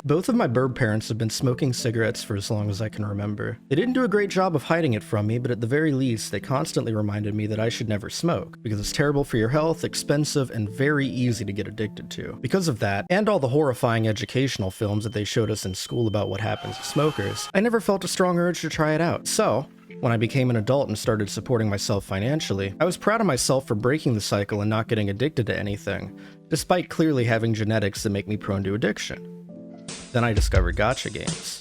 Both of my burb parents have been smoking cigarettes for as long as I can remember. They didn't do a great job of hiding it from me, but at the very least, they constantly reminded me that I should never smoke, because it's terrible for your health, expensive, and very easy to get addicted to. Because of that, and all the horrifying educational films that they showed us in school about what happens to smokers, I never felt a strong urge to try it out. So, when I became an adult and started supporting myself financially, I was proud of myself for breaking the cycle and not getting addicted to anything, despite clearly having genetics that make me prone to addiction. Then I discovered gacha games.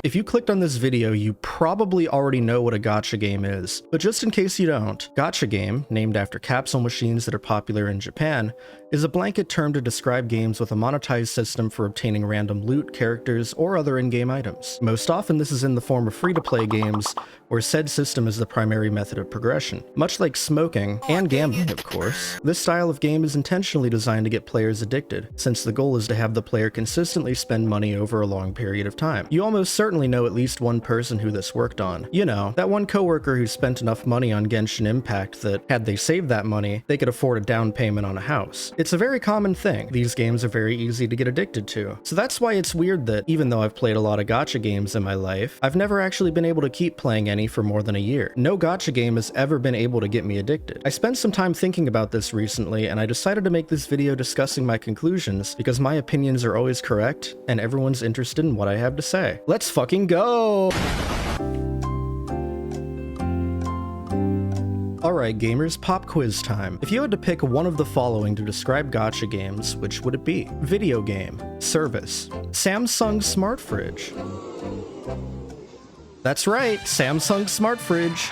If you clicked on this video, you probably already know what a gacha game is, but just in case you don't, gacha game, named after capsule machines that are popular in Japan, is a blanket term to describe games with a monetized system for obtaining random loot, characters, or other in-game items. Most often this is in the form of free-to-play games, where said system is the primary method of progression. Much like smoking, and gambling of course, this style of game is intentionally designed to get players addicted, since the goal is to have the player consistently spend money over a long period of time. You almost certainly know at least one person who this worked on. You know, that one coworker who spent enough money on Genshin Impact that, had they saved that money, they could afford a down payment on a house. It's a very common thing. These games are very easy to get addicted to. So that's why it's weird that, even though I've played a lot of gacha games in my life, I've never actually been able to keep playing any for more than a year. No gacha game has ever been able to get me addicted. I spent some time thinking about this recently, and I decided to make this video discussing my conclusions, because my opinions are always correct, and everyone's interested in what I have to say. Let's fucking go! Alright gamers, pop quiz time. If you had to pick one of the following to describe gacha games, which would it be? Video game, service, Samsung smart fridge. That's right, Samsung smart fridge.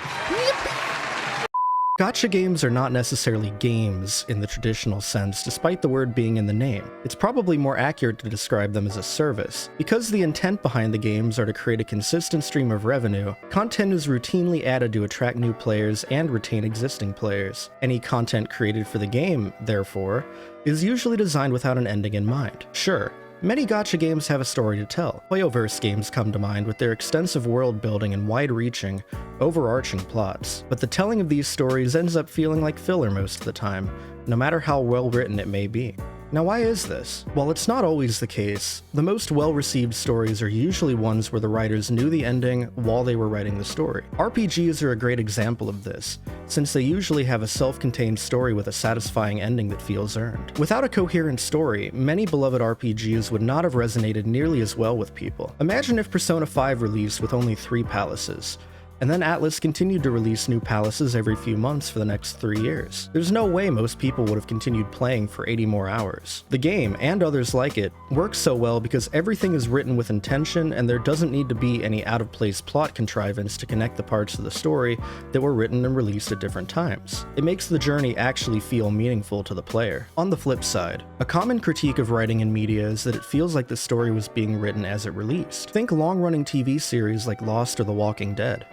Gacha games are not necessarily games in the traditional sense, despite the word being in the name. It's probably more accurate to describe them as a service. Because the intent behind the games are to create a consistent stream of revenue, content is routinely added to attract new players and retain existing players. Any content created for the game, therefore, is usually designed without an ending in mind. Sure, many gacha games have a story to tell. Hoyoverse games come to mind with their extensive world building and wide-reaching, overarching plots, but the telling of these stories ends up feeling like filler most of the time, no matter how well written it may be. Now why is this? While it's not always the case, the most well-received stories are usually ones where the writers knew the ending while they were writing the story. RPGs are a great example of this, since they usually have a self-contained story with a satisfying ending that feels earned. Without a coherent story, many beloved RPGs would not have resonated nearly as well with people. Imagine if Persona 5 released with only 3 palaces, and then Atlas continued to release new palaces every few months for the next 3 years. There's no way most people would have continued playing for 80 more hours. The game, and others like it, works so well because everything is written with intention and there doesn't need to be any out-of-place plot contrivance to connect the parts of the story that were written and released at different times. It makes the journey actually feel meaningful to the player. On the flip side, a common critique of writing in media is that it feels like the story was being written as it released. Think long-running TV series like Lost or The Walking Dead.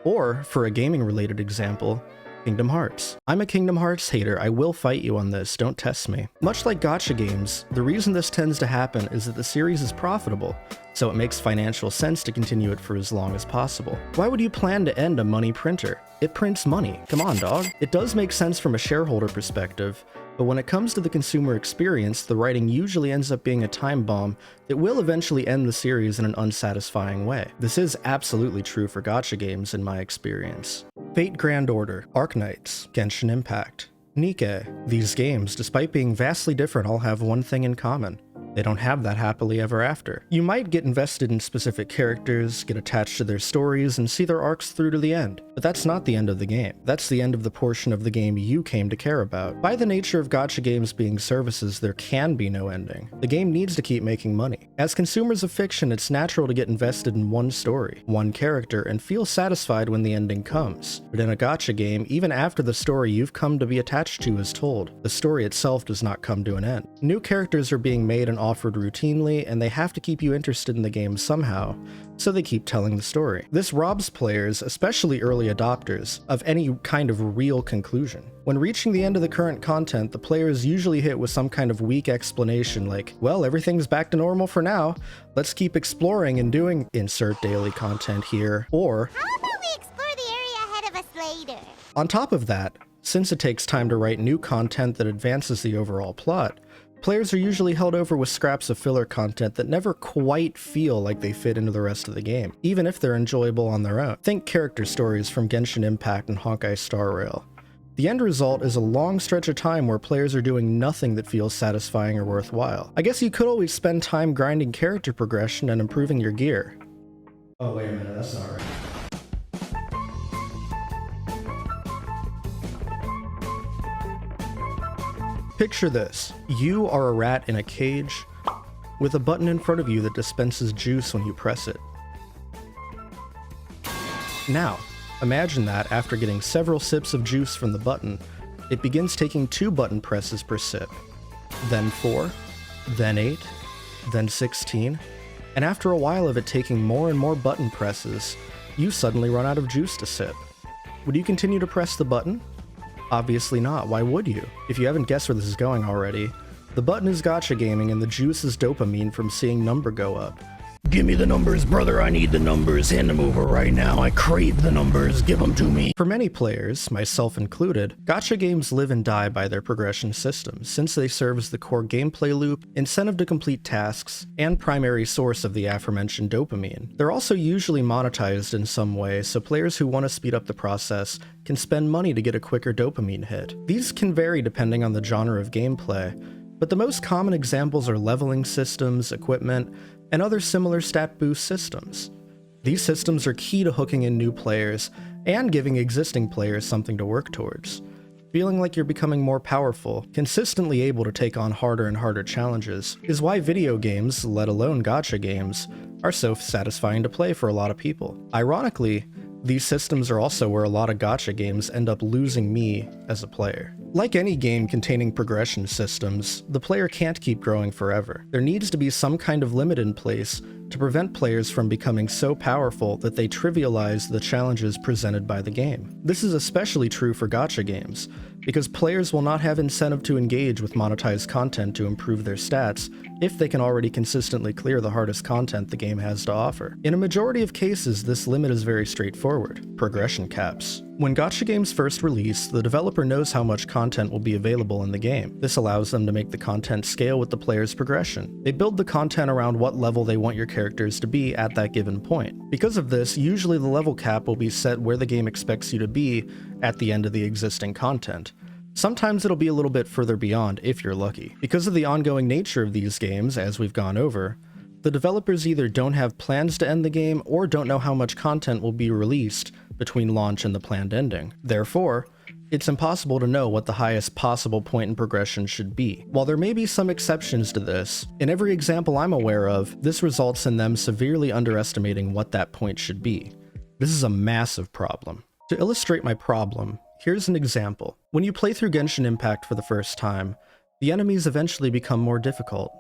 Or, for a gaming-related example, Kingdom Hearts. I'm a Kingdom Hearts hater, I will fight you on this, don't test me. Much like gacha games, the reason this tends to happen is that the series is profitable, so it makes financial sense to continue it for as long as possible. Why would you plan to end a money printer? It prints money. Come on, dog. It does make sense from a shareholder perspective, but when it comes to the consumer experience, the writing usually ends up being a time bomb that will eventually end the series in an unsatisfying way. This is absolutely true for gacha games in my experience. Fate Grand Order, Arknights, Genshin Impact, Nikke. These games, despite being vastly different, all have one thing in common. They don't have that happily ever after. You might get invested in specific characters, get attached to their stories, and see their arcs through to the end. But that's not the end of the game. That's the end of the portion of the game you came to care about. By the nature of gacha games being services, there can be no ending. The game needs to keep making money. As consumers of fiction, it's natural to get invested in one story, one character, and feel satisfied when the ending comes. But in a gacha game, even after the story you've come to be attached to is told, the story itself does not come to an end. New characters are being made and offered routinely, and they have to keep you interested in the game somehow, so they keep telling the story. This robs players, especially early adopters, of any kind of real conclusion. When reaching the end of the current content, the player is usually hit with some kind of weak explanation like, well, everything's back to normal for now, let's keep exploring and doing insert daily content here, or how about we explore the area ahead of us later? On top of that, Since it takes time to write new content that advances the overall plot, players are usually held over with scraps of filler content that never quite feel like they fit into the rest of the game, even if they're enjoyable on their own. Think character stories from Genshin Impact and Honkai Star Rail. The end result is a long stretch of time where players are doing nothing that feels satisfying or worthwhile. I guess you could always spend time grinding character progression and improving your gear. Oh wait a minute, that's not right. Picture this. You are a rat in a cage with a button in front of you that dispenses juice when you press it. Now, imagine that after getting several sips of juice from the button, it begins taking 2 button presses per sip, then 4, then 8, then 16, and after a while of it taking more and more button presses, you suddenly run out of juice to sip. Would you continue to press the button? Obviously not, why would you? If you haven't guessed where this is going already, the button is gacha gaming and the juice is dopamine from seeing number go up. Give me the numbers, brother, I need the numbers, hand them over right now, I crave the numbers, give them to me. For many players, myself included, gacha games live and die by their progression systems, since they serve as the core gameplay loop, incentive to complete tasks, and primary source of the aforementioned dopamine. They're also usually monetized in some way, so players who want to speed up the process can spend money to get a quicker dopamine hit. These can vary depending on the genre of gameplay, but the most common examples are leveling systems, equipment, and other similar stat boost systems. These systems are key to hooking in new players and giving existing players something to work towards. Feeling like you're becoming more powerful, consistently able to take on harder and harder challenges, is why video games, let alone gacha games, are so satisfying to play for a lot of people. Ironically, these systems are also where a lot of gacha games end up losing me as a player. Like any game containing progression systems, the player can't keep growing forever. There needs to be some kind of limit in place to prevent players from becoming so powerful that they trivialize the challenges presented by the game. This is especially true for gacha games, because players will not have incentive to engage with monetized content to improve their stats if they can already consistently clear the hardest content the game has to offer. In a majority of cases, this limit is very straightforward: progression caps. When gacha games first release, the developer knows how much content will be available in the game. This allows them to make the content scale with the player's progression. They build the content around what level they want your characters to be at that given point. Because of this, usually the level cap will be set where the game expects you to be at the end of the existing content. Sometimes it'll be a little bit further beyond if you're lucky. Because of the ongoing nature of these games, as we've gone over, the developers either don't have plans to end the game or don't know how much content will be released between launch and the planned ending. Therefore, it's impossible to know what the highest possible point in progression should be. While there may be some exceptions to this, in every example I'm aware of, this results in them severely underestimating what that point should be. This is a massive problem. To illustrate my problem, here's an example. When you play through Genshin Impact for the first time, the enemies eventually become more difficult.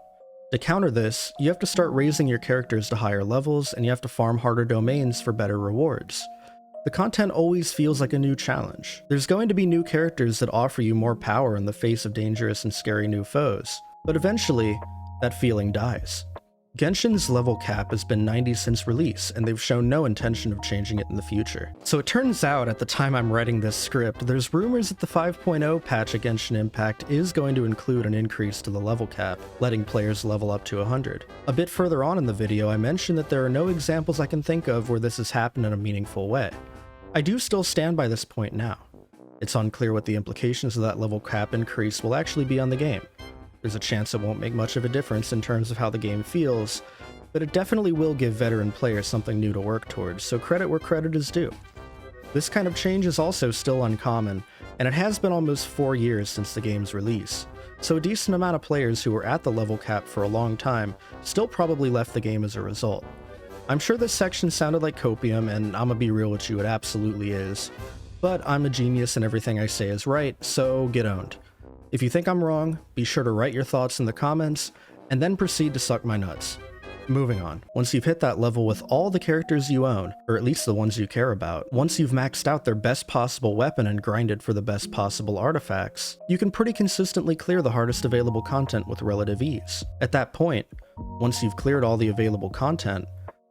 To counter this, you have to start raising your characters to higher levels, and you have to farm harder domains for better rewards. The content always feels like a new challenge. There's going to be new characters that offer you more power in the face of dangerous and scary new foes, but eventually, that feeling dies. Genshin's level cap has been 90 since release, and they've shown no intention of changing it in the future. So it turns out, at the time I'm writing this script, there's rumors that the 5.0 patch at Genshin Impact is going to include an increase to the level cap, letting players level up to 100. A bit further on in the video, I mentioned that there are no examples I can think of where this has happened in a meaningful way. I do still stand by this point now. It's unclear what the implications of that level cap increase will actually be on the game. There's a chance it won't make much of a difference in terms of how the game feels, but it definitely will give veteran players something new to work towards, so credit where credit is due. This kind of change is also still uncommon, and it has been almost 4 years since the game's release, so a decent amount of players who were at the level cap for a long time still probably left the game as a result. I'm sure this section sounded like copium, and I'ma be real with you, it absolutely is. But I'm a genius and everything I say is right, so get owned. If you think I'm wrong, be sure to write your thoughts in the comments, and then proceed to suck my nuts. Moving on. Once you've hit that level with all the characters you own, or at least the ones you care about, once you've maxed out their best possible weapon and grinded for the best possible artifacts, you can pretty consistently clear the hardest available content with relative ease. At that point, once you've cleared all the available content,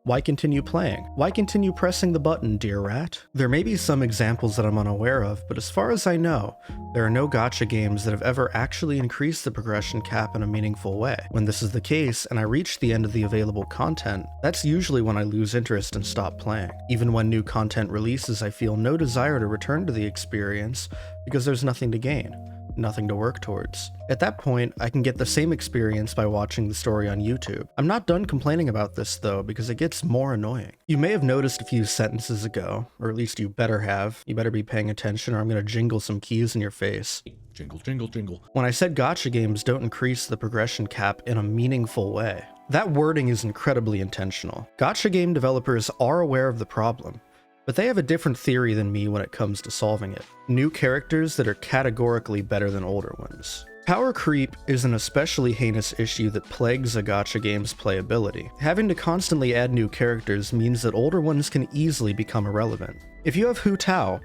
Why continue playing? Why continue pressing the button, dear rat? There may be some examples that I'm unaware of, but as far as I know, there are no gacha games that have ever actually increased the progression cap in a meaningful way. When this is the case, and I reach the end of the available content, that's usually when I lose interest and stop playing. Even when new content releases, I feel no desire to return to the experience because there's nothing to gain. Nothing to work towards. At that point, I can get the same experience by watching the story on YouTube. I'm not done complaining about this though, because it gets more annoying. You may have noticed a few sentences ago, or at least you better have. You better be paying attention or I'm gonna jingle some keys in your face. Jingle, jingle, jingle. When I said gacha games don't increase the progression cap in a meaningful way, that wording is incredibly intentional. Gacha game developers are aware of the problem, but they have a different theory than me when it comes to solving it. New characters that are categorically better than older ones. Power creep is an especially heinous issue that plagues a gacha game's playability. Having to constantly add new characters means that older ones can easily become irrelevant. If you have Hu Tao,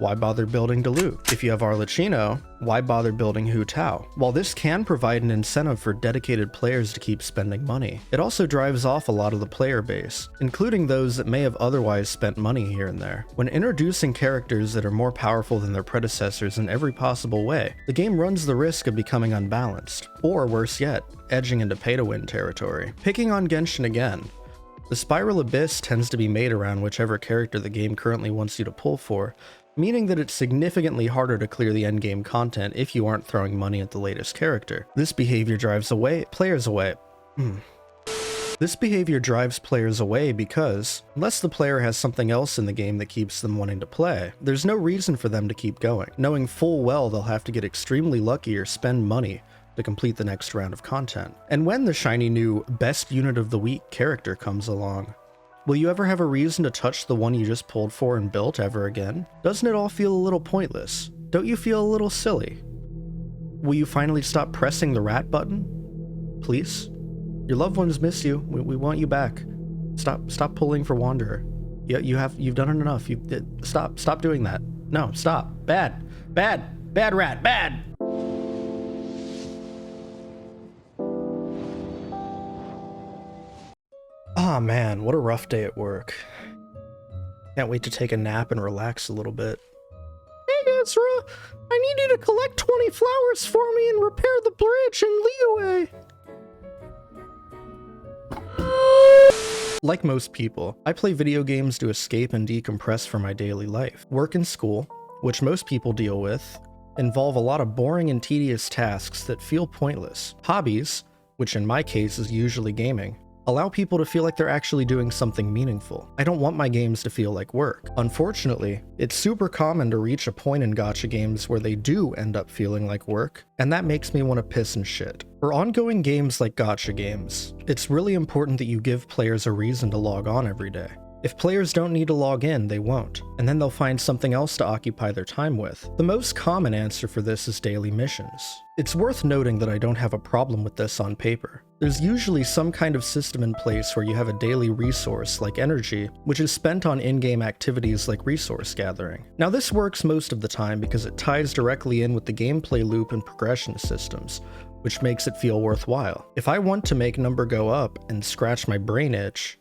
why bother building Diluc? If you have Arlecchino, why bother building Hu Tao? While this can provide an incentive for dedicated players to keep spending money, it also drives off a lot of the player base, including those that may have otherwise spent money here and there. When introducing characters that are more powerful than their predecessors in every possible way, the game runs the risk of becoming unbalanced, or worse yet, edging into pay-to-win territory. Picking on Genshin again, the Spiral Abyss tends to be made around whichever character the game currently wants you to pull for, meaning that it's significantly harder to clear the endgame content if you aren't throwing money at the latest character. This behavior drives players away. This behavior drives players away because, unless the player has something else in the game that keeps them wanting to play, there's no reason for them to keep going, knowing full well they'll have to get extremely lucky or spend money to complete the next round of content. And when the shiny new Best Unit of the Week character comes along, will you ever have a reason to touch the one you just pulled for and built ever again? Doesn't it all feel a little pointless? Don't you feel a little silly? Will you finally stop pressing the rat button? Please? Your loved ones miss you. We want you back. Stop pulling for Wanderer. You've done it enough. Stop doing that. No, stop. Bad rat, bad. Ah man, what a rough day at work. Can't wait to take a nap and relax a little bit. Hey Ezra, I need you to collect 20 flowers for me and repair the bridge in Liyue. Like most people, I play video games to escape and decompress from my daily life. Work and school, which most people deal with, involve a lot of boring and tedious tasks that feel pointless. Hobbies, which in my case is usually gaming, allow people to feel like they're actually doing something meaningful. I don't want my games to feel like work. Unfortunately, it's super common to reach a point in gacha games where they do end up feeling like work, and that makes me want to piss and shit. For ongoing games like gacha games, it's really important that you give players a reason to log on every day. If players don't need to log in, they won't, and then they'll find something else to occupy their time with. The most common answer for this is daily missions. It's worth noting that I don't have a problem with this on paper. There's usually some kind of system in place where you have a daily resource, like energy, which is spent on in-game activities like resource gathering. Now this works most of the time because it ties directly in with the gameplay loop and progression systems, which makes it feel worthwhile. If I want to make number go up and scratch my brain itch,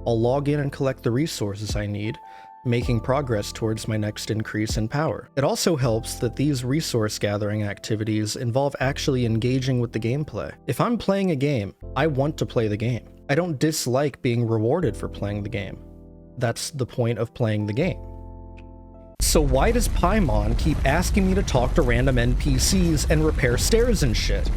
I'll log in and collect the resources I need, making progress towards my next increase in power. It also helps that these resource gathering activities involve actually engaging with the gameplay. If I'm playing a game, I want to play the game. I don't dislike being rewarded for playing the game. That's the point of playing the game. So why does Paimon keep asking me to talk to random NPCs and repair stairs and shit?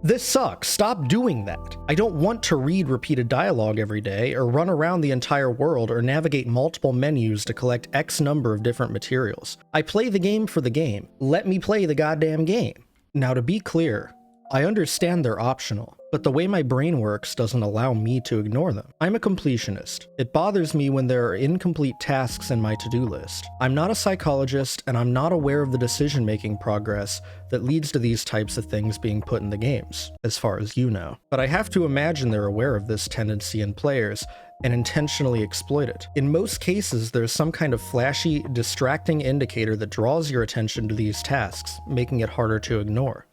This sucks, stop doing that. I don't want to read repeated dialogue every day, or run around the entire world, or navigate multiple menus to collect X number of different materials. I play the game for the game. Let me play the goddamn game. Now to be clear, I understand they're optional, but the way my brain works doesn't allow me to ignore them. I'm a completionist. It bothers me when there are incomplete tasks in my to-do list. I'm not a psychologist, and I'm not aware of the decision-making progress that leads to these types of things being put in the games, as far as you know. But I have to imagine they're aware of this tendency in players, and intentionally exploit it. In most cases, there's some kind of flashy, distracting indicator that draws your attention to these tasks, making it harder to ignore.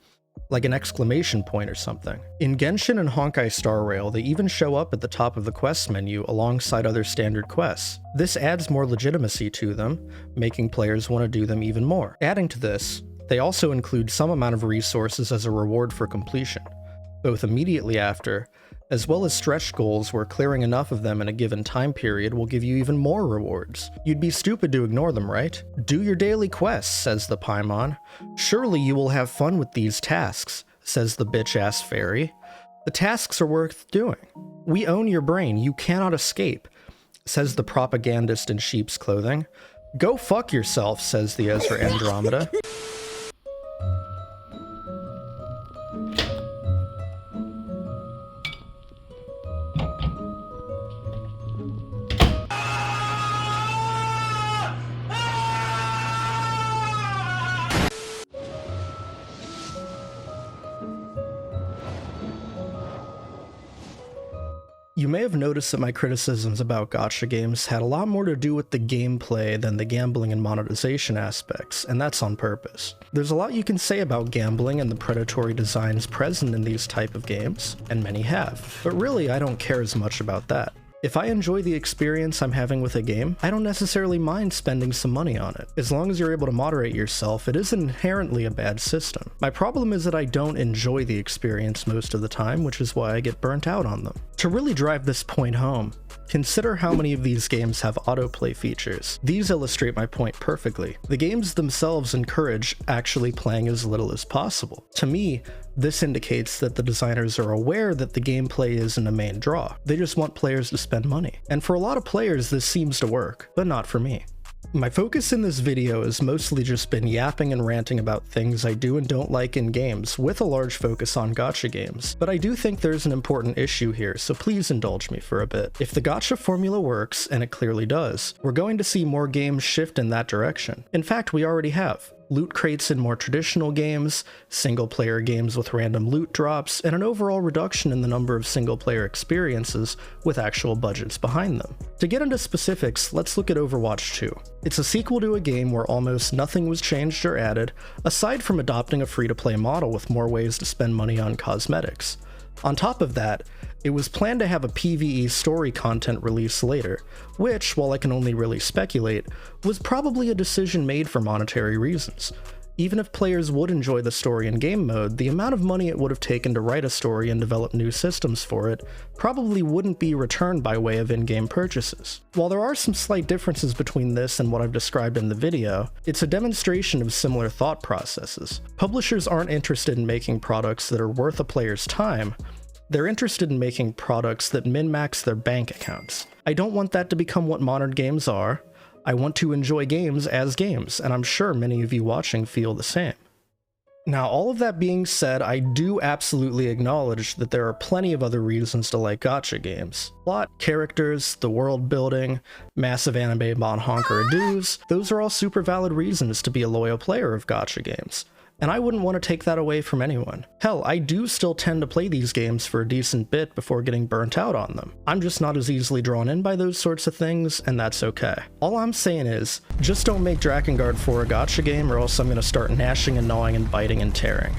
like an exclamation point or something. In Genshin and Honkai Star Rail, they even show up at the top of the quest menu alongside other standard quests. This adds more legitimacy to them, making players want to do them even more. Adding to this, they also include some amount of resources as a reward for completion, both immediately after, as well as stretch goals where clearing enough of them in a given time period will give you even more rewards. You'd be stupid to ignore them, right? Do your daily quests, says the Paimon. Surely you will have fun with these tasks, says the bitch-ass fairy. The tasks are worth doing. We own your brain, you cannot escape, says the propagandist in sheep's clothing. Go fuck yourself, says the Ezra Andromyda. You may have noticed that my criticisms about gacha games had a lot more to do with the gameplay than the gambling and monetization aspects, and that's on purpose. There's a lot you can say about gambling and the predatory designs present in these type of games, and many have, but really I don't care as much about that. If I enjoy the experience I'm having with a game, I don't necessarily mind spending some money on it. As long as you're able to moderate yourself, it isn't inherently a bad system. My problem is that I don't enjoy the experience most of the time, which is why I get burnt out on them. To really drive this point home, consider how many of these games have autoplay features. These illustrate my point perfectly. The games themselves encourage actually playing as little as possible. To me, this indicates that the designers are aware that the gameplay isn't a main draw. They just want players to spend money. And for a lot of players, this seems to work, but not for me. My focus in this video has mostly just been yapping and ranting about things I do and don't like in games, with a large focus on gacha games. But I do think there's an important issue here, so please indulge me for a bit. If the gacha formula works, and it clearly does, we're going to see more games shift in that direction. In fact, we already have. Loot crates in more traditional games, single-player games with random loot drops, and an overall reduction in the number of single-player experiences with actual budgets behind them. To get into specifics, let's look at Overwatch 2. It's a sequel to a game where almost nothing was changed or added, aside from adopting a free-to-play model with more ways to spend money on cosmetics. On top of that, it was planned to have a PvE story content release later, which, while I can only really speculate, was probably a decision made for monetary reasons. Even if players would enjoy the story in game mode, the amount of money it would have taken to write a story and develop new systems for it probably wouldn't be returned by way of in-game purchases. While there are some slight differences between this and what I've described in the video, it's a demonstration of similar thought processes. Publishers aren't interested in making products that are worth a player's time. They're interested in making products that min-max their bank accounts. I don't want that to become what modern games are. I want to enjoy games as games, and I'm sure many of you watching feel the same. Now, all of that being said, I do absolutely acknowledge that there are plenty of other reasons to like gacha games. Plot, characters, the world building, massive anime bonhonker-adoos, those are all super valid reasons to be a loyal player of gacha games. And I wouldn't want to take that away from anyone. Hell, I do still tend to play these games for a decent bit before getting burnt out on them. I'm just not as easily drawn in by those sorts of things, and that's okay. All I'm saying is, just don't make Drakengard 4 a gacha game or else I'm gonna start gnashing and gnawing and biting and tearing.